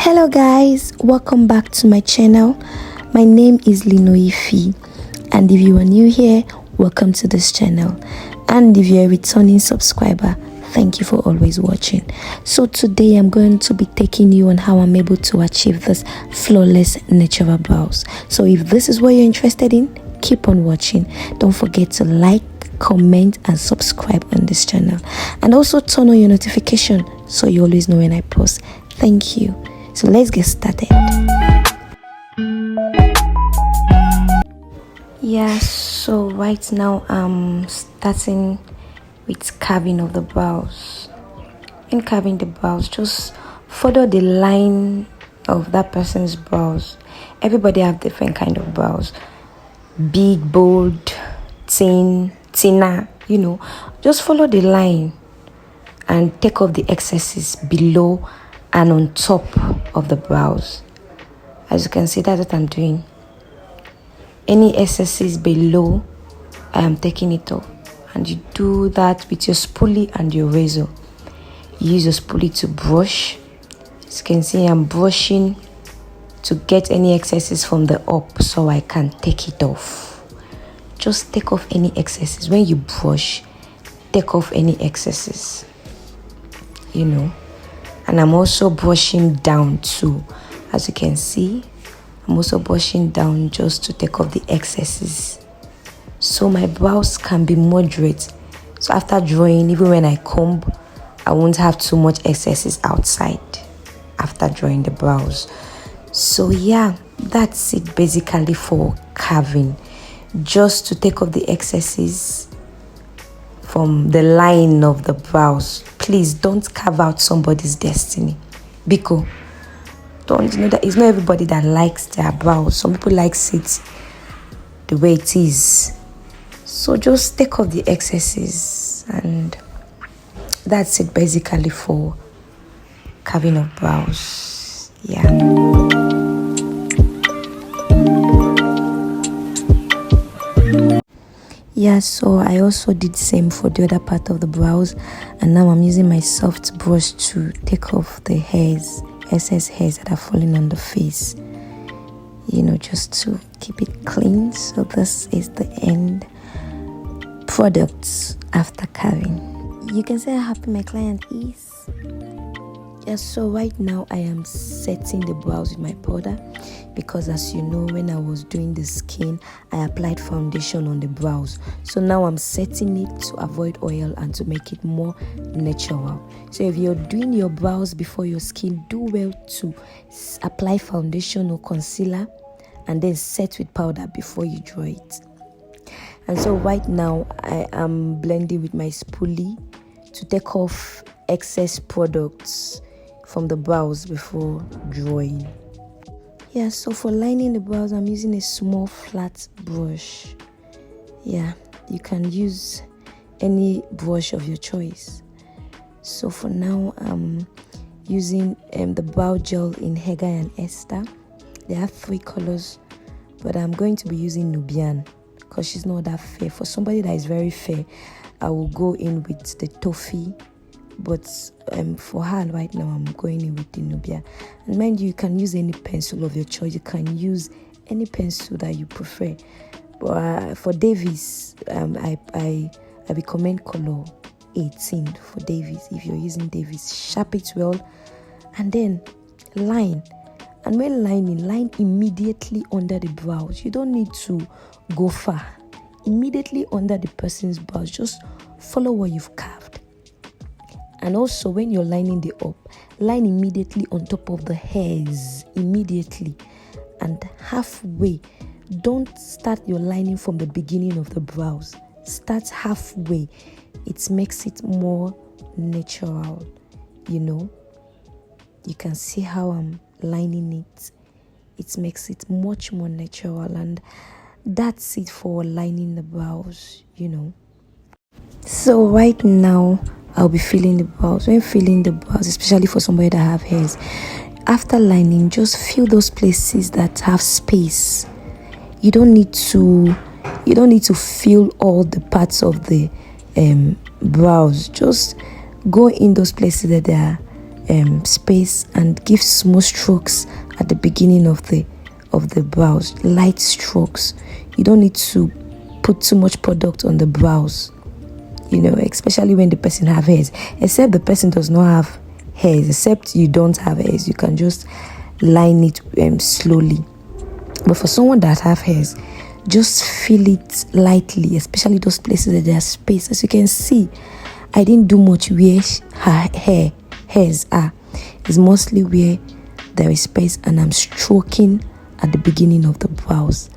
Hello guys, welcome back to my channel. My name is Linoifi, and if you are new here, welcome to this channel. And if you're a returning subscriber, thank you for always watching. So today I'm going to be taking you on how I'm able to achieve this flawless natural brows. So if this is what you're interested in, keep on watching. Don't forget to like, comment and subscribe on this channel, and also turn on your notification so you always know when I post. Thank you. So let's get started. Yeah, so right now I'm starting with carving of the brows. In carving the brows, just follow the line of that person's brows. Everybody have different kind of brows, big, bold, thinner, you know. Just follow the line and take off the excesses below and on top of the brows. As you can see, that's what I'm doing. Any excesses below, I am taking it off. And you do that with your spoolie and your razor. You use your spoolie to brush. As you can see, I'm brushing to get any excesses from the up so I can take it off. Just take off any excesses. When you brush, take off any excesses, you know. And I'm also brushing down too. As you can see, I'm also brushing down just to take off the excesses, so my brows can be moderate. So after drawing, even when I comb, I won't have too much excesses outside after drawing the brows. So yeah, that's it basically for carving. Just to take off the excesses from the line of the brows. Please don't carve out somebody's destiny, because don't, you know, that it's not everybody that likes their brows. Some people likes it the way it is. So just take off the excesses, and that's it basically for carving of brows. Yeah. Yeah, so I also did the same for the other part of the brows, and now I'm using my soft brush to take off the excess hairs that are falling on the face, you know, just to keep it clean. So this is the end product after carving. You can see how happy my client is. Yeah, so right now I am setting the brows with my powder, because as you know, when I was doing the skin, I applied foundation on the brows. So now I'm setting it to avoid oil and to make it more natural. So if you're doing your brows before your skin, do well to apply foundation or concealer and then set with powder before you draw it. And so right now I am blending with my spoolie to take off excess products from the brows before drawing. Yeah, so for lining the brows, I'm using a small flat brush. Yeah, you can use any brush of your choice. So for now, I'm using the brow gel in Hega and Esther. They have 3 colors, but I'm going to be using Nubian because she's not that fair. For somebody that is very fair, I will go in with the Toffee. But for her right now, I'm going in with the Nubia. And mind you, you can use any pencil of your choice. You can use any pencil that you prefer. But for Davis, I recommend color 18 for Davis. If you're using Davis, sharp it well, and then line. And when lining, line immediately under the brows. You don't need to go far. Immediately under the person's brows, just follow what you've carved. And also when you're lining the up, line immediately on top of the hairs, immediately, and halfway. Don't start your lining from the beginning of the brows. Start halfway. It makes it more natural, you know. You can see how I'm lining it. It makes it much more natural, and that's it for lining the brows, you know. So right now, I'll be filling the brows. When filling the brows, especially for somebody that have hairs, after lining, just fill those places that have space. You don't need to fill all the parts of the brows. Just go in those places that there are space and give smooth strokes at the beginning of the brows, light strokes. You don't need to put too much product on the brows, especially when the person have hairs. Except the person does not have hairs, except you don't have hairs, you can just line it slowly. But for someone that have hairs, just feel it lightly, especially those places that there's space. As you can see, I didn't do much where her hairs are. It's mostly where there is space, and I'm stroking at the beginning of the brows,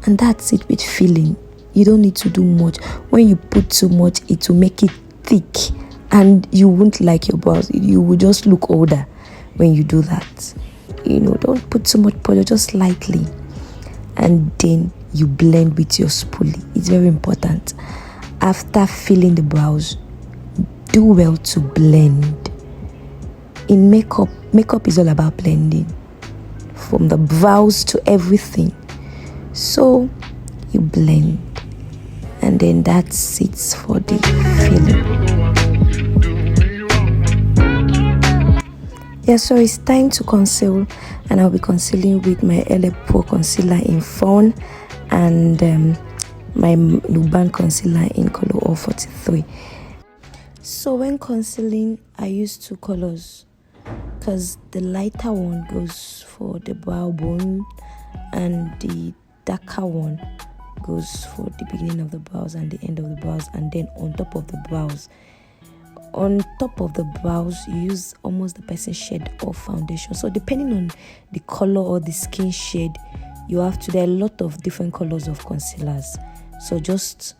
and that's it with filling. You don't need to do much. When you put too much, it will make it thick, and you won't like your brows. You will just look older when you do that. Don't put too much product, just lightly, and then you blend with your spoolie. It's very important. After filling the brows, do well to blend. In makeup is all about blending, from the brows to everything. So you blend, and then that's it for the filling. So it's time to conceal, and I'll be concealing with my Eyebrow concealer in Fawn and my Nuban concealer in color 043. So when concealing, I use two colors, because the lighter one goes for the brow bone and the darker one goes for the beginning of the brows and the end of the brows, and then on top of the brows. On top of the brows, you use almost the person's shade of foundation. So depending on the color or the skin shade, there are a lot of different colors of concealers. So just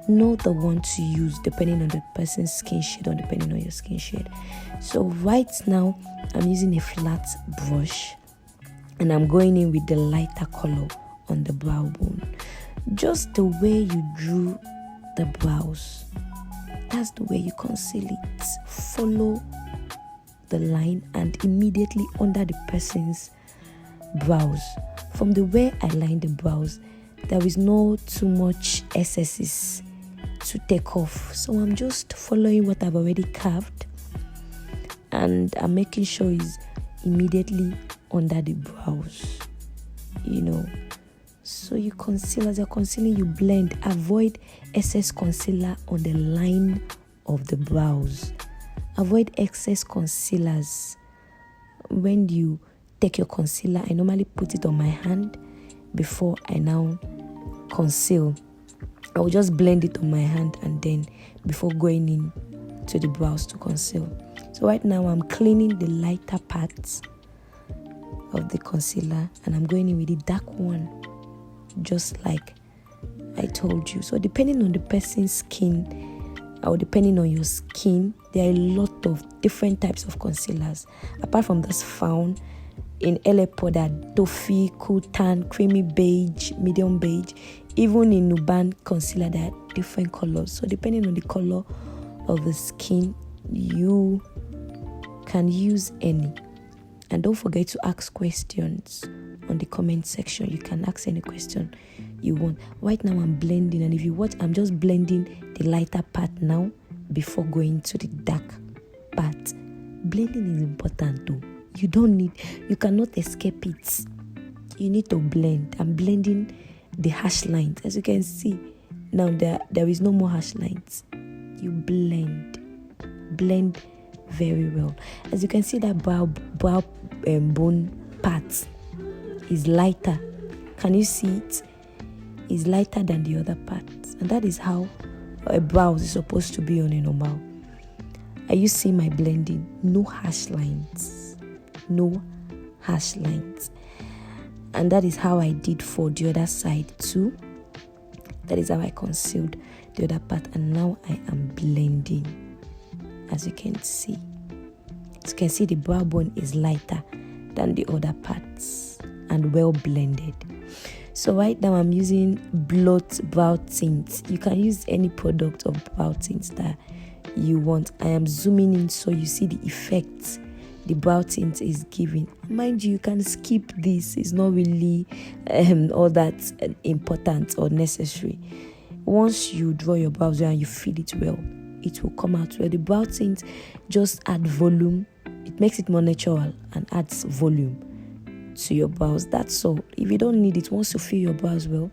know the one to use depending on the person's skin shade or depending on your skin shade. So right now, I'm using a flat brush, and I'm going in with the lighter color on the brow bone. Just the way you drew the brows, that's the way you conceal it. Follow the line and immediately under the person's brows. From the way I lined the brows, there is no too much excesses to take off. So I'm just following what I've already carved, and I'm making sure it's immediately under the brows. So you conceal. As you're concealing, you blend. Avoid excess concealer on the line of the brows. Avoid excess concealers. When you take your concealer, I normally put it on my hand before I now conceal. I will just blend it on my hand, and then before going in to the brows to conceal. So right now I'm cleaning the lighter parts of the concealer, and I'm going in with the dark one, just like I told you. So depending on the person's skin, or depending on your skin, there are a lot of different types of concealers. Apart from this Fawn, in Eyebrow, there are toffee, cool tan, creamy beige, medium beige. Even in Nuban concealer, there are different colors. So depending on the color of the skin, you can use any. And don't forget to ask questions on the comment section. You can ask any question you want. Right now I'm blending, and if you watch, I'm just blending the lighter part now before going to the dark part. Blending is important too. You cannot escape it. You need to blend. I'm blending the harsh lines. As you can see now, there is no more harsh lines. You blend very well. As you can see, that brow bone part is lighter. Can you see it? It's lighter than the other parts, and that is how a brow is supposed to be on a normal. Are you seeing my blending? No harsh lines. No harsh lines. And that is how I did for the other side too. That is how I concealed the other part, and now I am blending. As you can see, the brow bone is lighter than the other parts and well blended. So right now I'm using Blot Brow Tint. You can use any product of brow tint that you want. I am zooming in so you see the effects the brow tint is giving. Mind you can skip this. It's not really all that important or necessary. Once you draw your brows and you feel it well, it will come out well. The brow tint just add volume. It makes it more natural and adds volume to your brows. That's all. If you don't need it, once you fill your brows well,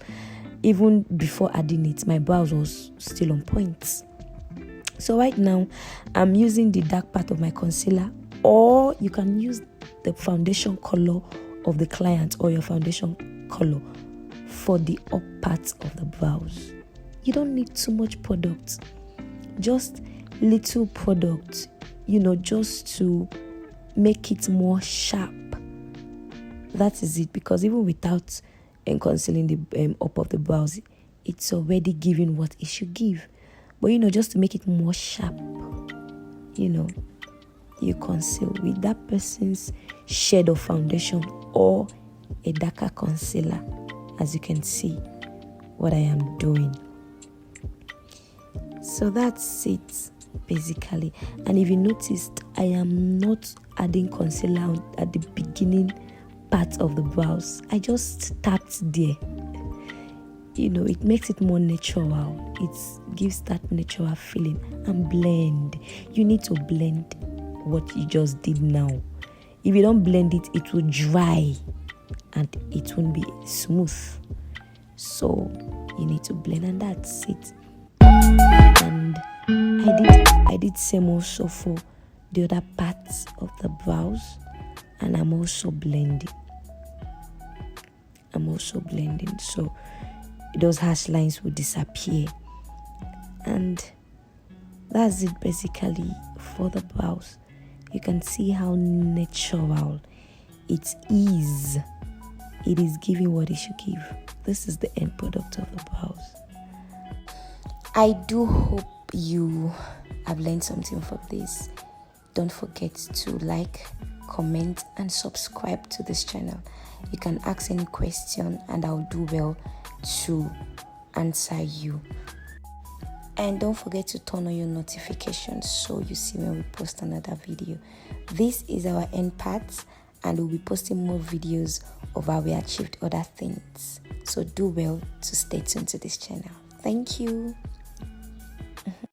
even before adding it, my brows was still on point. So right now, I'm using the dark part of my concealer, or you can use the foundation color of the client or your foundation color for the up parts of the brows. You don't need too much product, just little product, just to make it more sharp. That is it, because even without concealing the up of the brows, it's already giving what it should give. But just to make it more sharp, you conceal with that person's shade of foundation or a darker concealer, as you can see what I am doing. So that's it basically. And if you noticed, I am not adding concealer at the beginning part of the brows. I just tapped there. It makes it more natural. It gives that natural feeling. And blend. You need to blend what you just did now. If you don't blend it, it will dry and it won't be smooth. So you need to blend, and that's it. And I did same also for the other parts of the brows, and I'm also blending. So those harsh lines will disappear. And that's it basically for the brows. You can see how natural it is. It is giving what it should give. This is the end product of the brows. I do hope you have learned something from this. Don't forget to like, comment, and subscribe to this channel. You can ask any question and I'll do well to answer you. And don't forget to turn on your notifications so you see when we post another video. This is our end part, and we'll be posting more videos of how we achieved other things. So do well to stay tuned to this channel. Thank you.